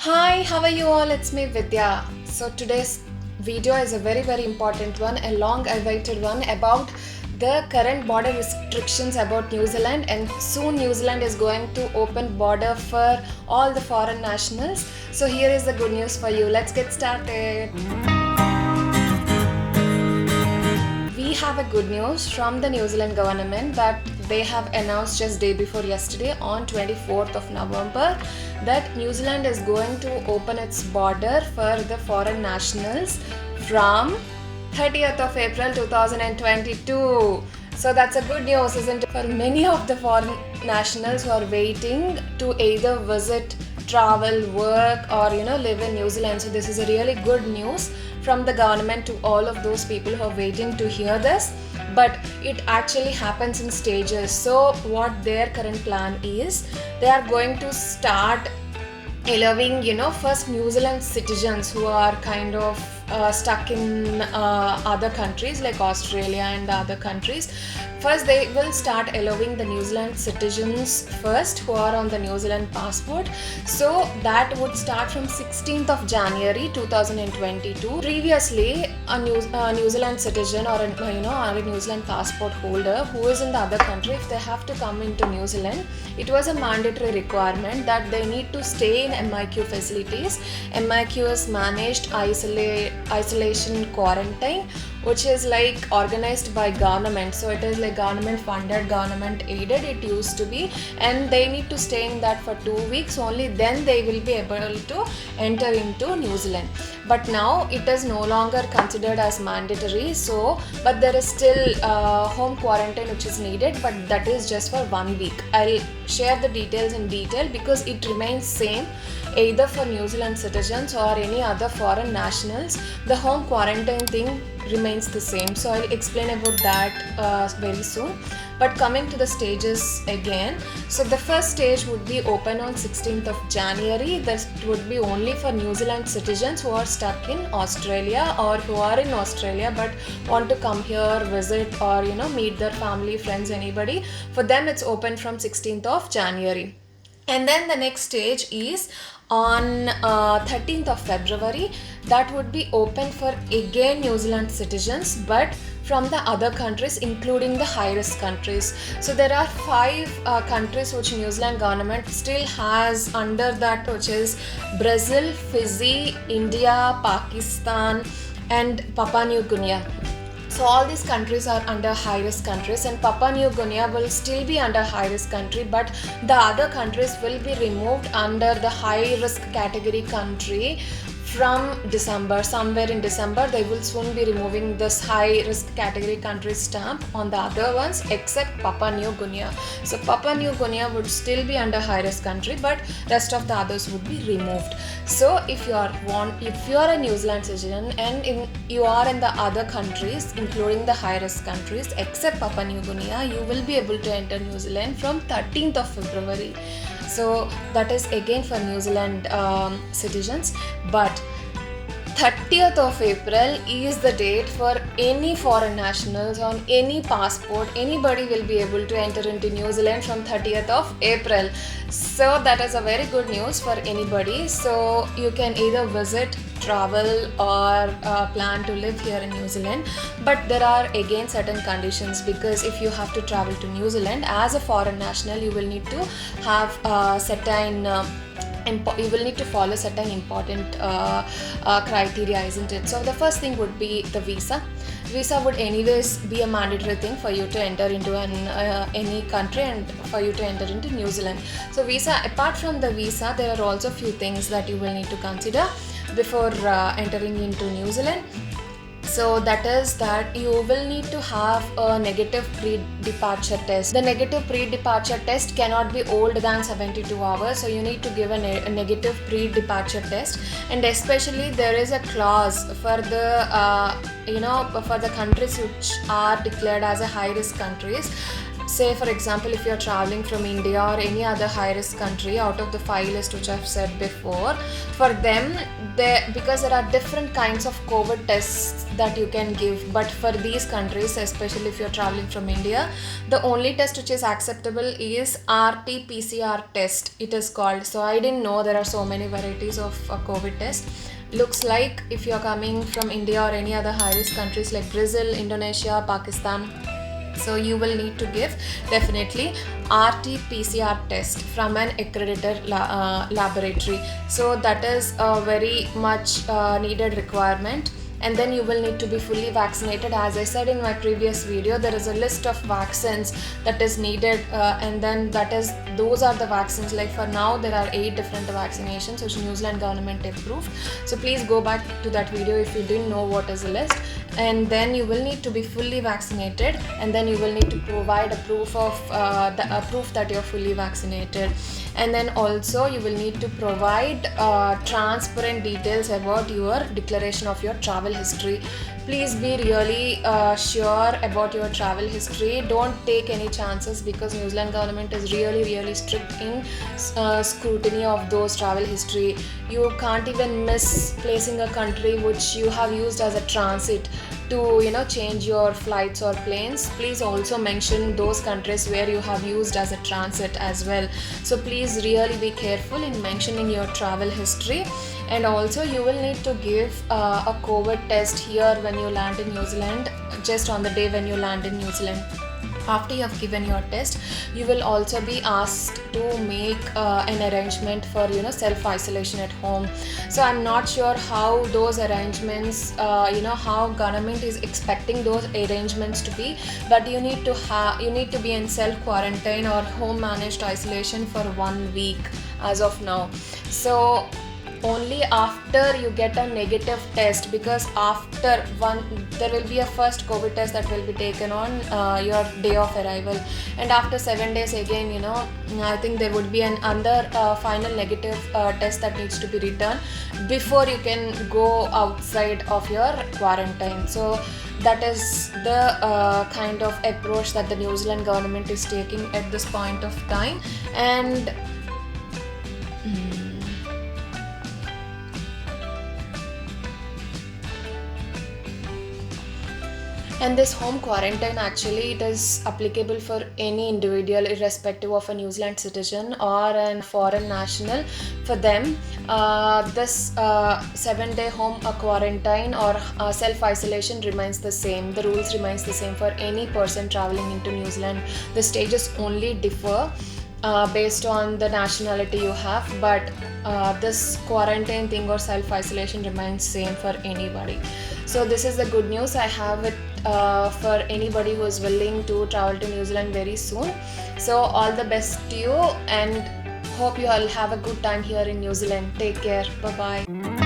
Hi, how are you all? It's me Vidya. So today's video is a very important one, a long awaited one about the current border restrictions about New Zealand, and soon New Zealand is going to open border for all the foreign nationals. So here is the good news for you. Let's get started. We have a good news from the New Zealand government that they have announced just day before yesterday on 24th of November that New Zealand is going to open its border for the foreign nationals from 30th of April 2022. So that's a good news, isn't it? For many of the foreign nationals who are waiting to either visit, travel, work, or live in New Zealand. So this is a really good news from the government to all of those people who are waiting to hear this. But it actually happens in stages. So what their current plan is, they are going to start allowing first New Zealand citizens who are kind of stuck in other countries like Australia and the other countries. First they will start allowing the New Zealand citizens first who are on the New Zealand passport. So that would start from 16th of January 2022. Previously a New Zealand citizen or a New Zealand passport holder who is in the other country, if they have to come into New Zealand, it was a mandatory requirement that they need to stay in MIQ facilities. MIQ is managed isolation quarantine, which is like organized by government. So it is like government funded, government aided, it used to be, and they need to stay in that for 2 weeks. Only then they will be able to enter into New Zealand. But now it is no longer considered as mandatory. So but there is still home quarantine which is needed, but that is just for 1 week. I'll share the details in detail because it remains same either for New Zealand citizens or any other foreign nationals. The home quarantine thing remains the same, so I'll explain about that very soon. But coming to the stages again, so the first stage would be open on 16th of January. This would be only for New Zealand citizens who are stuck in Australia or who are in Australia but want to come here, visit, or meet their family, friends, anybody. For them it's open from 16th of January. And then the next stage is on 13th of February. That would be open for again New Zealand citizens but from the other countries, including the high risk countries. So there are 5 countries which New Zealand government still has under that, which is Brazil, Fiji, India, Pakistan and Papua New Guinea. So all these countries are under high risk countries, and Papua New Guinea will still be under high risk country, but the other countries will be removed under the high risk category country from December. Somewhere in December they will soon be removing this high risk category country stamp on the other ones except Papua New Guinea. So Papua New Guinea would still be under high risk country, but rest of the others would be removed. So if you are a New Zealand citizen and you are in the other countries including the high risk countries except Papua New Guinea, you will be able to enter New Zealand from 13th of February. So that is again for New Zealand citizens. But 30th of April is the date for any foreign nationals on any passport. Anybody will be able to enter into New Zealand from 30th of April. So that is a very good news for anybody. So you can either visit, travel, or plan to live here in New Zealand. But there are again certain conditions, because if you have to travel to New Zealand as a foreign national, you will need to have certain you will need to follow certain important criteria, isn't it? So the first thing would be the visa. Visa would anyways be a mandatory thing for you to enter into any country and for you to enter into New Zealand. So visa, apart from the visa, there are also few things that you will need to consider before entering into New Zealand. So that is that you will need to have a negative pre-departure test. The negative pre-departure test cannot be older than 72 hours. So you need to give a negative pre-departure test. And especially there is a clause for the for the countries which are declared as a high-risk countries. say for example, if you're traveling from India or any other high risk country out of the 5 list which I've said before, for them, because there are different kinds of COVID tests that you can give, but for these countries, especially if you're traveling from India, the only test which is acceptable is RT-PCR test, it is called. So I didn't know there are so many varieties of COVID test. Looks like if you're coming from India or any other high risk countries like Brazil, Indonesia, Pakistan, so you will need to give definitely RT-PCR test from an accredited laboratory. So that is a very much needed requirement. And then you will need to be fully vaccinated. As I said in my previous video, there is a list of vaccines that is needed, and then those are the vaccines. Like for now, there are 8 different vaccinations which New Zealand government approved. So please go back to that video if you didn't know what is the list. And then you will need to be fully vaccinated, and then you will need to provide a proof of proof that you're fully vaccinated. And then also you will need to provide transparent details about your declaration of your travel history. Please be really sure about your travel history. Don't take any chances, because New Zealand government is really strict in scrutiny of those travel history. You can't even miss placing a country which you have used as a transit to change your flights or planes. Please also mention those countries where you have used as a transit as well. So please really be careful in mentioning your travel history. And also you will need to give a COVID test here when you land in New Zealand, just on the day when you land in New Zealand. After you have given your test, you will also be asked to make an arrangement for self-isolation at home. So I'm not sure how those arrangements, how government is expecting those arrangements to be, but you need to be in self-quarantine or home managed isolation for 1 week as of now. So only after you get a negative test, because after there will be a first COVID test that will be taken on your day of arrival, and after 7 days again, I think there would be another final negative test that needs to be returned before you can go outside of your quarantine. So that is the kind of approach that the New Zealand government is taking at this point of time. And this home quarantine, actually, it is applicable for any individual irrespective of a New Zealand citizen or a foreign national. For them, this 7-day home quarantine or self-isolation remains the same. The rules remains the same for any person traveling into New Zealand. The stages only differ based on the nationality you have, but this quarantine thing or self-isolation remains same for anybody. So this is the good news. I have it for anybody who is willing to travel to New Zealand very soon. So all the best to you, and hope you all have a good time here in New Zealand. Take care. Bye bye.